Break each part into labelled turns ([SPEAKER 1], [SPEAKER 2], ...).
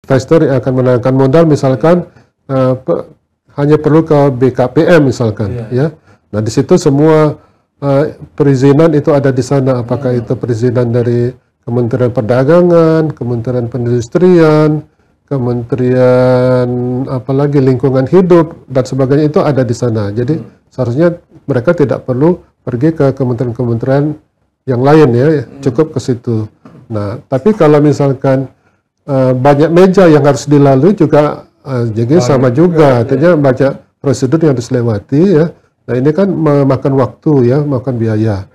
[SPEAKER 1] investor yang akan menanamkan modal misalkan hanya perlu ke BKPM misalkan, ya. Nah di situ semua perizinan itu ada di sana, apakah itu perizinan dari Kementerian Perdagangan, Kementerian Perindustrian, Kementerian apalagi Lingkungan Hidup dan sebagainya itu ada di sana. Jadi seharusnya mereka tidak perlu pergi ke kementerian-kementerian yang lain ya, cukup ke situ. Nah, tapi kalau misalkan banyak meja yang harus dilalui juga jadi sama juga, artinya banyak prosedur yang harus dilewati ya. Nah ini kan memakan waktu ya, makan biaya.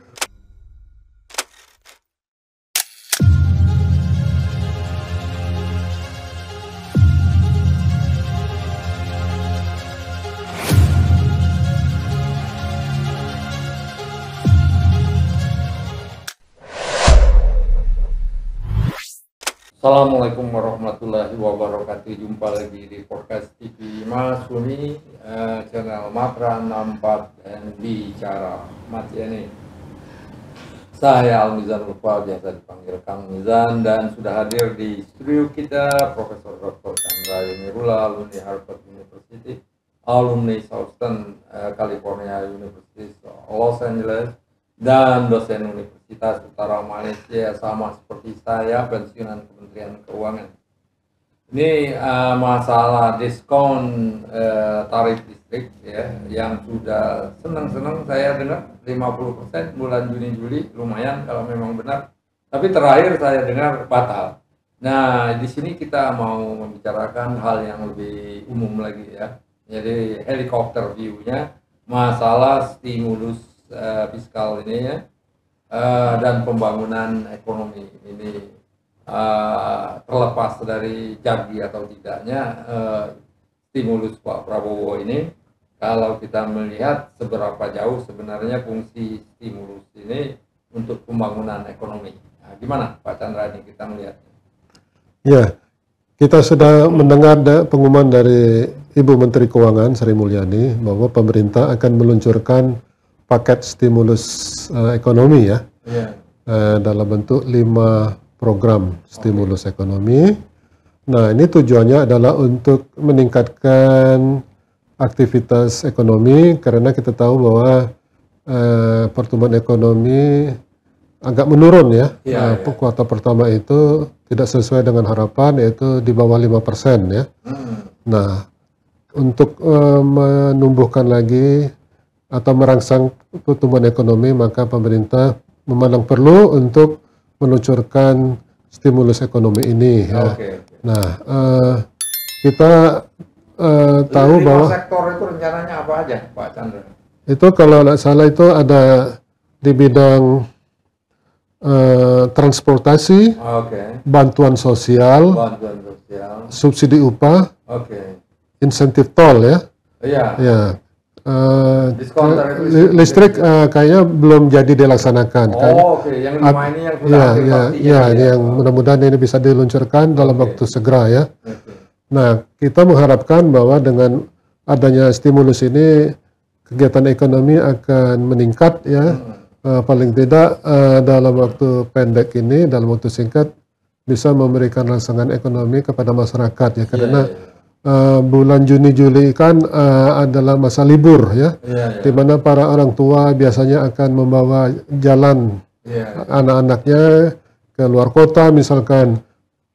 [SPEAKER 2] Assalamualaikum warahmatullahi wabarakatuh. Jumpa lagi di podcast TV Mas Huni, channel Matra 64 dan bicara Mas ini. Saya Al-Mizan Lupa, biasa dipanggil Kang Mizan, dan sudah hadir di studio kita Profesor Dr. Chandra Yamirullah, alumni Harvard University, alumni Southern California University Los Angeles, dan dosen Universitas Utara Malaysia, sama seperti saya, pensiunan Kementerian Keuangan. Ini masalah diskon tarif listrik ya, yang sudah senang-senang saya dengar 50% bulan Juni-Juli, lumayan kalau memang benar. Tapi terakhir saya dengar batal. Nah, di sini kita mau membicarakan hal yang lebih umum lagi ya. Jadi helikopter view-nya masalah stimulus fiskal ini ya, dan pembangunan ekonomi ini, terlepas dari jadi atau tidaknya stimulus Pak Prabowo ini, kalau kita melihat seberapa jauh sebenarnya fungsi stimulus ini untuk pembangunan ekonomi. Nah, gimana Pak Chandra ini kita melihatnya?
[SPEAKER 1] Ya, kita sudah mendengar pengumuman dari Ibu Menteri Keuangan Sri Mulyani bahwa pemerintah akan meluncurkan paket stimulus ekonomi ya, dalam bentuk 5 program stimulus ekonomi. Nah ini tujuannya adalah untuk meningkatkan aktivitas ekonomi, karena kita tahu bahwa pertumbuhan ekonomi agak menurun ya. Kuartal pertama itu tidak sesuai dengan harapan, yaitu di bawah 5% ya. Nah untuk menumbuhkan lagi atau merangsang pertumbuhan ekonomi, maka pemerintah memandang perlu untuk meluncurkan stimulus ekonomi ini. Ya. Nah, kita tahu bahwa
[SPEAKER 2] sektor itu rencananya apa aja, Pak Chandra?
[SPEAKER 1] Itu kalau tidak salah itu ada di bidang transportasi, bantuan sosial, subsidi upah, insentif tol ya. Ya. Listrik kayaknya belum jadi dilaksanakan.
[SPEAKER 2] Yang 5 ini yang sudah
[SPEAKER 1] yang mudah-mudahan ini bisa diluncurkan dalam waktu segera ya. Nah, kita mengharapkan bahwa dengan adanya stimulus ini kegiatan ekonomi akan meningkat ya. Paling tidak dalam waktu pendek ini, dalam waktu singkat bisa memberikan rangsangan ekonomi kepada masyarakat ya, karena bulan Juni-Juli kan adalah masa libur ya, di mana para orang tua biasanya akan membawa jalan anak-anaknya ke luar kota misalkan.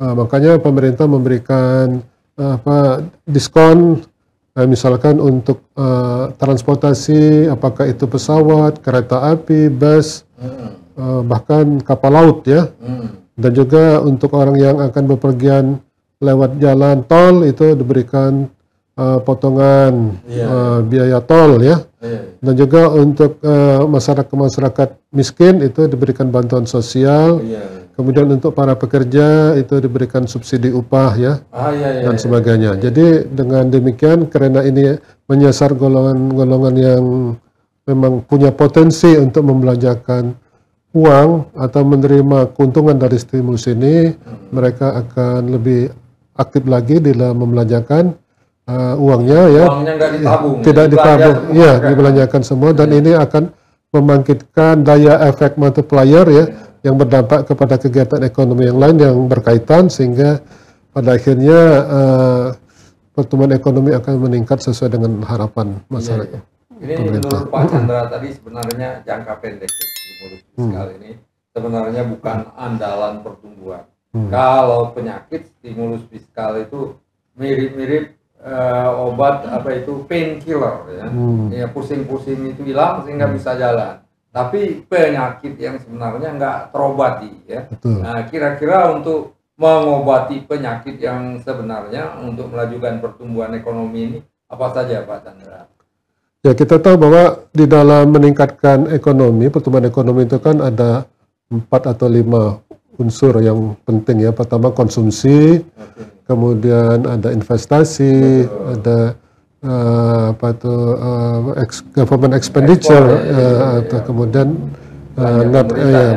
[SPEAKER 1] Makanya pemerintah memberikan diskon misalkan untuk transportasi, apakah itu pesawat, kereta api, bus, bahkan kapal laut ya, dan juga untuk orang yang akan bepergian lewat jalan tol itu diberikan potongan biaya tol ya, dan juga untuk masyarakat miskin itu diberikan bantuan sosial, kemudian untuk para pekerja itu diberikan subsidi upah ya, dan sebagainya. Jadi dengan demikian, karena ini menyasar golongan-golongan yang memang punya potensi untuk membelanjakan uang atau menerima keuntungan dari stimulus ini, mereka akan lebih aktif lagi dalam membelanjakan uangnya ya.
[SPEAKER 2] Uangnya nggak ditabung,
[SPEAKER 1] tidak ditabung, ya dibelanjakan semua, dan ini akan membangkitkan daya efek multiplier ya, yang berdampak kepada kegiatan ekonomi yang lain yang berkaitan, sehingga pada akhirnya pertumbuhan ekonomi akan meningkat sesuai dengan harapan masyarakat.
[SPEAKER 2] Ini menurut Pak Chandra tadi sebenarnya jangka pendek stimulus fiskal ini sebenarnya bukan andalan pertumbuhan. Kalau penyakit stimulus fiskal itu mirip-mirip obat painkiller ya. Ya pusing-pusing itu hilang sehingga bisa jalan. Tapi penyakit yang sebenarnya nggak terobati ya. Nah, kira-kira untuk mengobati penyakit yang sebenarnya untuk melajukan pertumbuhan ekonomi ini apa saja Pak Chandra?
[SPEAKER 1] Ya, kita tahu bahwa di dalam meningkatkan ekonomi, pertumbuhan ekonomi itu kan ada 4 atau 5 unsur yang penting ya. Pertama konsumsi, kemudian ada investasi, ada government expenditure, atau kemudian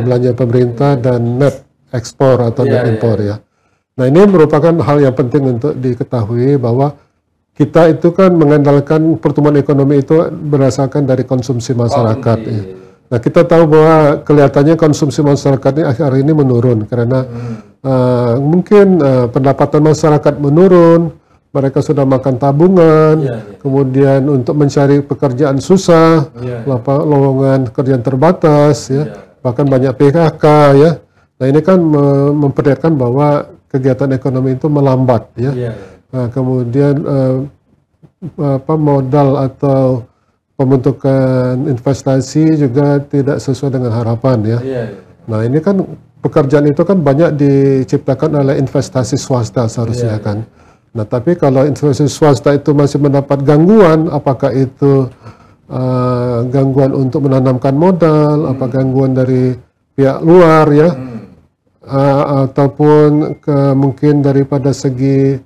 [SPEAKER 1] belanja pemerintah dan net ekspor atau net impor ya. Nah, ini merupakan hal yang penting untuk diketahui bahwa kita itu kan mengandalkan pertumbuhan ekonomi itu berdasarkan dari konsumsi masyarakat. Ya. Nah, kita tahu bahwa kelihatannya konsumsi masyarakat ini akhir ini menurun karena mungkin pendapatan masyarakat menurun, mereka sudah makan tabungan, kemudian untuk mencari pekerjaan susah, lowongan kerjaan terbatas, ya, bahkan banyak PHK ya. Nah, ini kan memperlihatkan bahwa kegiatan ekonomi itu melambat ya. Nah, kemudian modal atau pembentukan investasi juga tidak sesuai dengan harapan ya. Nah, ini kan pekerjaan itu kan banyak diciptakan oleh investasi swasta seharusnya kan. Nah, tapi kalau investasi swasta itu masih mendapat gangguan, apakah itu gangguan untuk menanamkan modal, apa gangguan dari pihak luar ya, ataupun mungkin daripada segi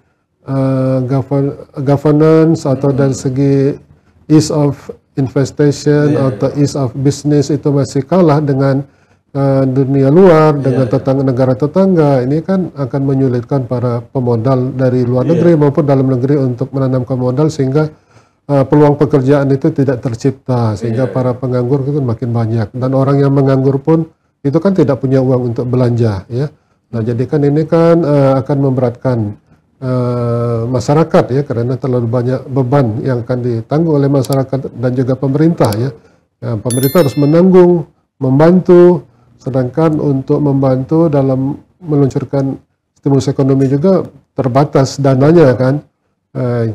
[SPEAKER 1] governance atau dari segi ease of investation atau ease of business itu masih kalah dengan dunia luar, dengan negara tetangga. Ini kan akan menyulitkan para pemodal dari luar negeri maupun dalam negeri untuk menanamkan modal, sehingga peluang pekerjaan itu tidak tercipta, sehingga para penganggur itu makin banyak, dan orang yang menganggur pun itu kan tidak punya uang untuk belanja ya. Nah, jadi kan ini kan akan memberatkan masyarakat ya, karena terlalu banyak beban yang akan ditanggung oleh masyarakat dan juga pemerintah ya. Nah, pemerintah harus menanggung, membantu, sedangkan untuk membantu dalam meluncurkan stimulus ekonomi juga terbatas dananya kan.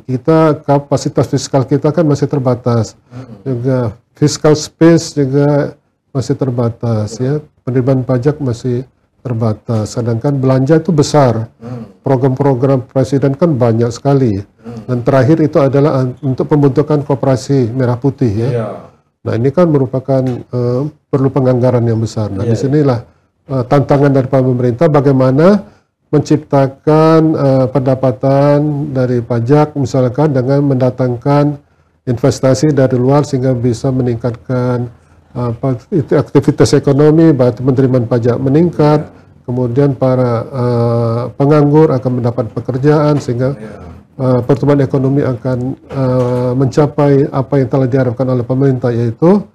[SPEAKER 1] Kita kapasitas fiskal kita kan masih terbatas, juga fiscal space juga masih terbatas ya, penerimaan pajak masih terbatas, sedangkan belanja itu besar. Program-program presiden kan banyak sekali. Dan terakhir itu adalah untuk pembentukan koperasi merah putih ya. Nah, ini kan merupakan perlu penganggaran yang besar. Nah, disinilah tantangan dari pemerintah bagaimana menciptakan pendapatan dari pajak misalkan dengan mendatangkan investasi dari luar sehingga bisa meningkatkan aktivitas ekonomi, penerimaan pajak meningkat, kemudian para penganggur akan mendapat pekerjaan, sehingga pertumbuhan ekonomi akan mencapai apa yang telah diharapkan oleh pemerintah, yaitu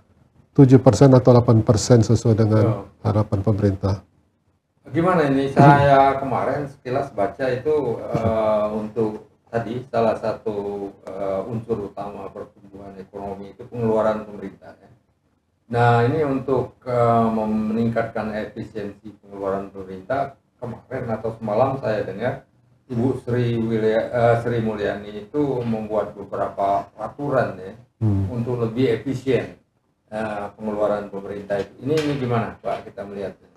[SPEAKER 1] 7% atau 8% sesuai dengan harapan pemerintah.
[SPEAKER 2] Gimana ini, saya kemarin sekilas baca itu untuk tadi salah satu unsur utama pertumbuhan ekonomi itu pengeluaran pemerintah ya. Nah, ini untuk meningkatkan efisiensi pengeluaran pemerintah, kemarin atau semalam saya dengar Ibu Sri Mulyani itu membuat beberapa peraturan ya untuk lebih efisien pengeluaran pemerintah itu. Ini gimana Pak kita melihatnya?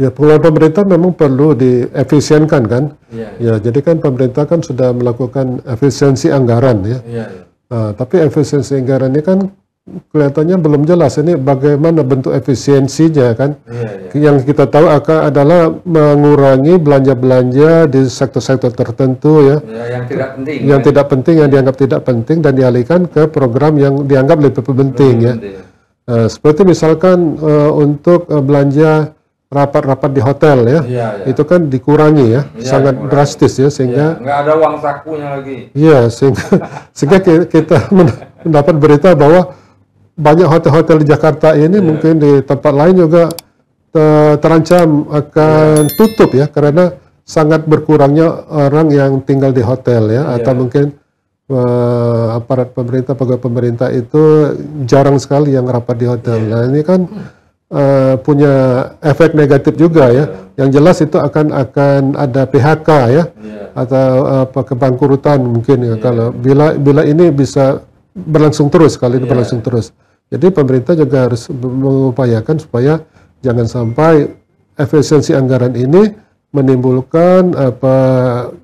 [SPEAKER 1] Ya, pengeluaran pemerintah memang perlu diefisienkan kan. Ya, jadi kan pemerintah kan sudah melakukan efisiensi anggaran ya. Nah, tapi efisiensi anggaran ini kan kelihatannya belum jelas ini bagaimana bentuk efisiensinya kan. Yang kita tahu adalah mengurangi belanja-belanja di sektor-sektor tertentu ya. Yang tidak penting. Yang tidak penting, yang dianggap tidak penting, dan dialihkan ke program yang dianggap lebih penting ya. Seperti misalkan untuk belanja rapat-rapat di hotel ya. Itu kan dikurangi ya, sangat drastis ya, sehingga
[SPEAKER 2] nggak ada uang sakunya lagi.
[SPEAKER 1] Iya, sehingga kita mendapat berita bahwa banyak hotel-hotel di Jakarta ini mungkin di tempat lain juga terancam akan tutup ya, karena sangat berkurangnya orang yang tinggal di hotel ya, atau mungkin aparat pemerintah, pegawai pemerintah itu jarang sekali yang rapat di hotel. Nah ini kan punya efek negatif juga ya. Yang jelas itu akan ada PHK ya, atau kebangkrutan mungkin ya. Kalau bila ini bisa berlangsung terus, kali ini berlangsung terus. Jadi pemerintah juga harus mengupayakan supaya jangan sampai efisiensi anggaran ini menimbulkan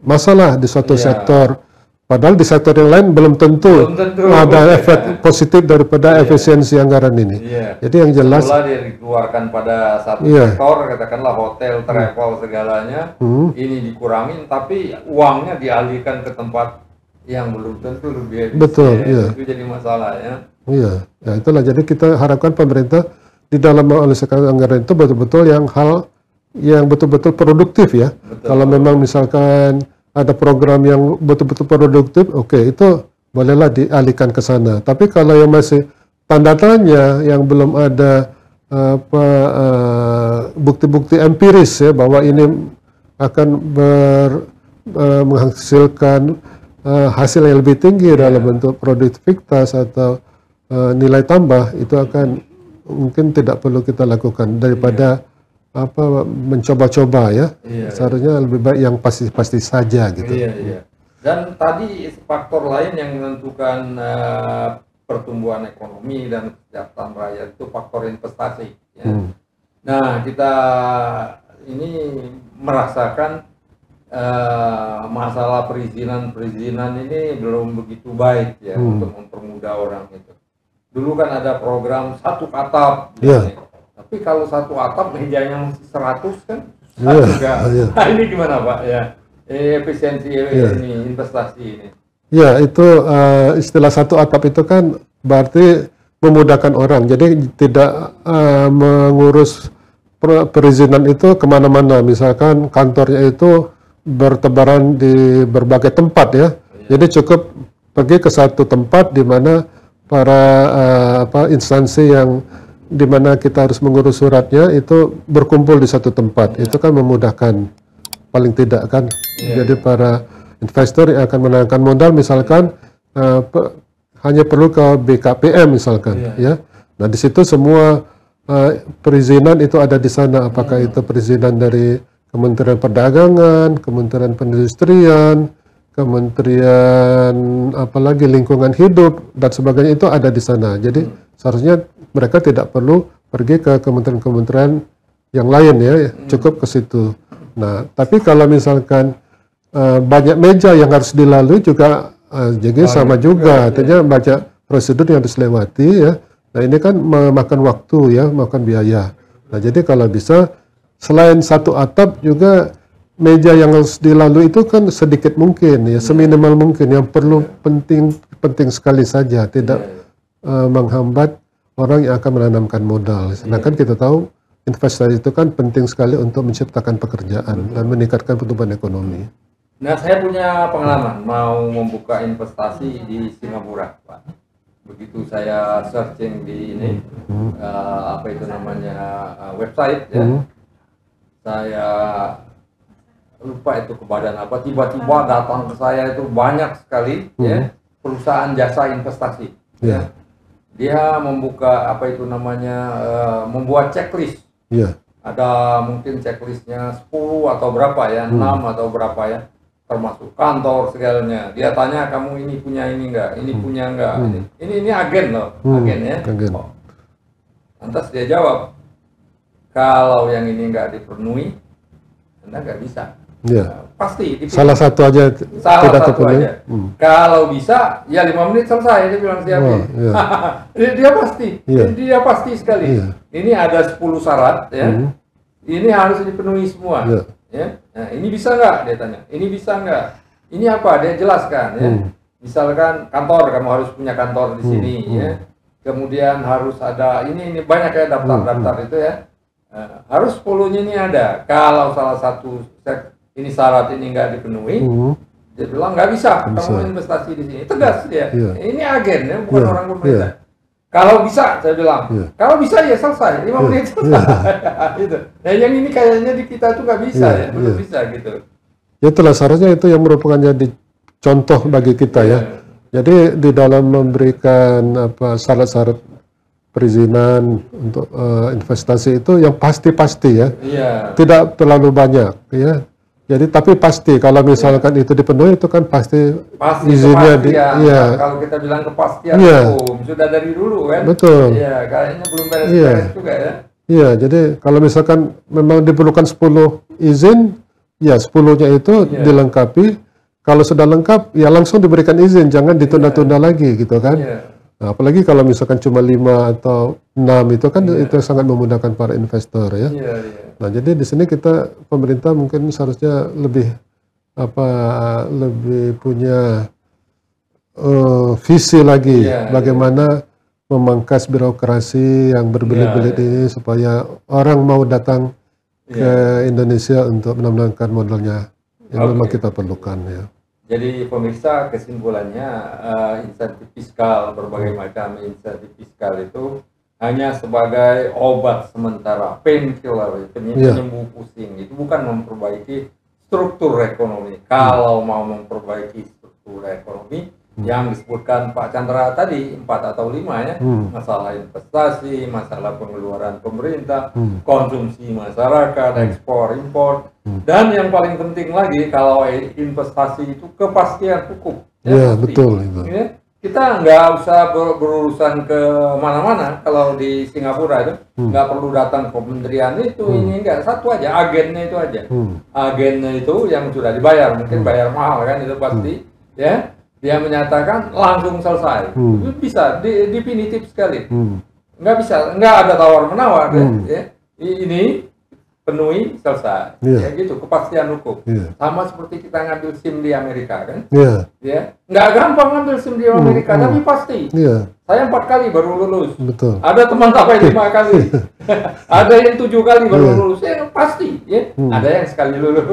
[SPEAKER 1] masalah di suatu sektor. Padahal di sektor yang lain belum tentu ada efek positif daripada efisiensi anggaran ini. Jadi yang jelas
[SPEAKER 2] dia dikeluarkan pada satu sektor, katakanlah hotel, travel segalanya, ini dikurangin, tapi uangnya dialihkan ke tempat yang belum tentu lebih efisien.
[SPEAKER 1] Betul,
[SPEAKER 2] itu jadi masalah ya.
[SPEAKER 1] Iya, ya itulah. Jadi kita harapkan pemerintah di dalam mengalokasikan anggaran itu betul-betul hal yang betul-betul produktif ya. Kalau memang misalkan ada program yang betul-betul produktif, oke, itu bolehlah dialihkan ke sana. Tapi kalau yang masih tanda tanya, yang belum ada bukti-bukti empiris ya bahwa ini akan menghasilkan hasil yang lebih tinggi dalam bentuk produktivitas atau nilai tambah, itu akan mungkin tidak perlu kita lakukan daripada mencoba-coba ya. Seharusnya lebih baik yang pasti-pasti saja gitu.
[SPEAKER 2] Dan tadi faktor lain yang menentukan pertumbuhan ekonomi dan kesejahteraan rakyat itu faktor investasi ya. Nah, kita ini merasakan masalah perizinan ini belum begitu baik ya untuk mempermudah orang itu. Dulu kan ada program satu atap. Tapi kalau satu atap mejanya mesti 100 kan? Nah, ini gimana Pak? Ya, efisiensi ini, investasi ini.
[SPEAKER 1] Ya, itu istilah satu atap itu kan berarti memudahkan orang. Jadi tidak mengurus perizinan itu kemana-mana. Misalkan kantornya itu bertebaran di berbagai tempat ya. Jadi cukup pergi ke satu tempat di mana para instansi yang di mana kita harus mengurus suratnya itu berkumpul di satu tempat. Itu kan memudahkan paling tidak kan. Jadi para investor yang akan menanamkan modal misalkan hanya perlu ke BKPM misalkan ya. Nah di situ semua perizinan itu ada di sana. Apakah itu perizinan dari Kementerian Perdagangan, Kementerian Perindustrian, Kementerian apalagi Lingkungan Hidup dan sebagainya, itu ada di sana. Jadi seharusnya mereka tidak perlu pergi ke kementerian-kementerian yang lain ya, cukup ke situ. Nah, tapi kalau misalkan banyak meja yang harus dilalui juga jadi sama juga, artinya banyak prosedur yang harus dilewati ya. Nah, ini kan memakan waktu ya, makan biaya. Nah, jadi kalau bisa selain satu atap juga meja yang harus dilalui itu kan sedikit mungkin ya, seminimal mungkin, yang perlu penting sekali saja, tidak menghambat orang yang akan menanamkan modal. Sedangkan kita tahu investasi itu kan penting sekali untuk menciptakan pekerjaan dan meningkatkan pertumbuhan ekonomi.
[SPEAKER 2] Nah, saya punya pengalaman mau membuka investasi di Singapura, Pak. Begitu saya searching di ini, apa itu namanya, website ya, saya lupa itu ke badan apa, tiba-tiba datang ke saya itu banyak sekali ya perusahaan jasa investasi. Dia membuka apa itu namanya, membuat checklist. Ada mungkin checklistnya 10 atau berapa ya, 6 atau berapa ya, termasuk kantor segalanya. Dia tanya, kamu ini punya ini enggak, ini punya enggak, ini agen loh, agen ya. Lantas dia jawab, kalau yang ini enggak dipenuhi, Anda enggak bisa. Pasti dipenuhi.
[SPEAKER 1] Salah satu aja tidak terpenuhi.
[SPEAKER 2] Kalau bisa ya 5 menit selesai, dia bilang siap. Dia pasti, dia pasti sekali. Ini ada 10 syarat ya, ini harus dipenuhi semua ya. Nah, ini bisa nggak, dia tanya, ini bisa nggak, ini apa, dia jelaskan ya. Misalkan kantor, kamu harus punya kantor di sini ya, kemudian harus ada ini banyak ya daftar-daftar itu ya. Harus 10-nya ini ada. Kalau salah satu ini syarat ini nggak dipenuhi, dia bilang nggak bisa, kamu investasi di sini. Tegas dia. Ini agen ya, bukan orang pemerintah. Kalau bisa, saya bilang, kalau bisa ya selesai, 5 menit selesai. Gitu. Nah, yang ini kayaknya di kita tuh nggak bisa ya, belum bisa gitu.
[SPEAKER 1] itulah seharusnya itu yang merupakan jadi contoh bagi kita ya. Jadi di dalam memberikan syarat-syarat perizinan untuk investasi itu yang pasti-pasti ya, tidak terlalu banyak ya. Jadi tapi pasti kalau misalkan itu dipenuhi itu kan pasti izinnya
[SPEAKER 2] Nah, kalau kita bilang kepastian hukum sudah dari dulu kan.
[SPEAKER 1] Betul.
[SPEAKER 2] Iya, kayaknya belum beres-beres juga ya.
[SPEAKER 1] Iya, jadi kalau misalkan memang diperlukan 10 izin, ya 10-nya itu dilengkapi. Kalau sudah lengkap, ya langsung diberikan izin, jangan ditunda-tunda lagi gitu kan. Nah, apalagi kalau misalkan cuma 5 atau 6 itu kan itu sangat memudahkan para investor ya. Nah, jadi di sini kita pemerintah mungkin seharusnya lebih lebih punya visi lagi bagaimana memangkas birokrasi yang berbelit-belit ini supaya orang mau datang ke Indonesia untuk menambahkan modalnya yang memang kita perlukan ya.
[SPEAKER 2] Jadi pemirsa, kesimpulannya insentif fiskal, berbagai macam insentif fiskal itu hanya sebagai obat sementara, painkiller, penyembuh pusing. Itu bukan memperbaiki struktur ekonomi. Kalau mau memperbaiki struktur ekonomi yang disebutkan Pak Chandra tadi 4 atau 5 ya, masalah investasi, masalah pengeluaran pemerintah, konsumsi masyarakat, ekspor impor, dan yang paling penting lagi kalau investasi itu kepastian hukum.
[SPEAKER 1] Ya, betul itu.
[SPEAKER 2] Ya, kita nggak usah berurusan ke mana-mana. Kalau di Singapura itu nggak perlu datang ke kementerian itu, ini nggak, satu aja agennya itu aja. Agennya itu yang sudah dibayar, mungkin bayar mahal kan itu pasti ya. Dia menyatakan langsung selesai. Itu bisa definitif sekali. Nggak bisa, nggak ada tawar-menawar. Ya. Ini penuhi selesai. Ya gitu, kepastian hukum. Sama seperti kita ngambil SIM di Amerika kan. Ya. Nggak gampang ngambil SIM di Amerika, tapi pasti. Saya 4 kali baru lulus.
[SPEAKER 1] Betul.
[SPEAKER 2] Ada teman sampai 5 kali. Ada yang 7 kali baru lulus. Ya pasti. Ya. Ada yang sekali lulus.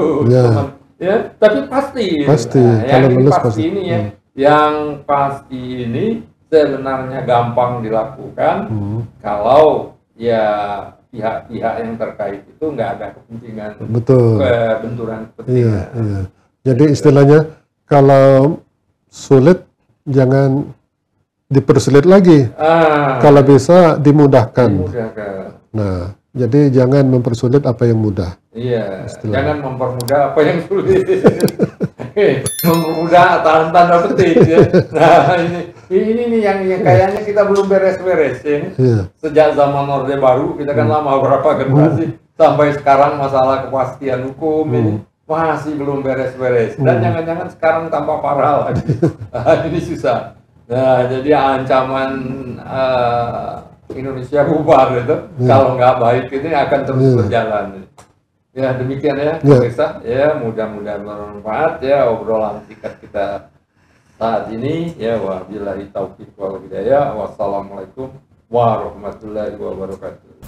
[SPEAKER 2] Ya, tapi pasti.
[SPEAKER 1] Nah,
[SPEAKER 2] yang ini pasti ini ya. Yang pasti ini sebenarnya gampang dilakukan kalau ya pihak-pihak yang terkait itu nggak ada kepentingan, benturan kepentingan.
[SPEAKER 1] Jadi istilahnya kalau sulit jangan dipersulit lagi, kalau bisa dimudahkan. Nah, jadi jangan mempersulit apa yang mudah.
[SPEAKER 2] Jangan mempermudah apa yang sulit. Mempermudah tanda petik ya. Nah ini nih yang kayaknya kita belum beres-beres ya. Sejak zaman Orde Baru kita kan lama berapa generasi sampai sekarang masalah kepastian hukum ini masih belum beres-beres dan jangan-jangan sekarang tambah parah lagi. Ini susah. Nah jadi ancaman Indonesia bubar itu kalau nggak baik ini akan terus berjalan. Ya demikian ya pemirsa, ya mudah-mudahan bermanfaat ya obrolan singkat kita saat ini ya. Wabillahi taufiq wal hidayah. Wassalamualaikum warahmatullahi wabarakatuh.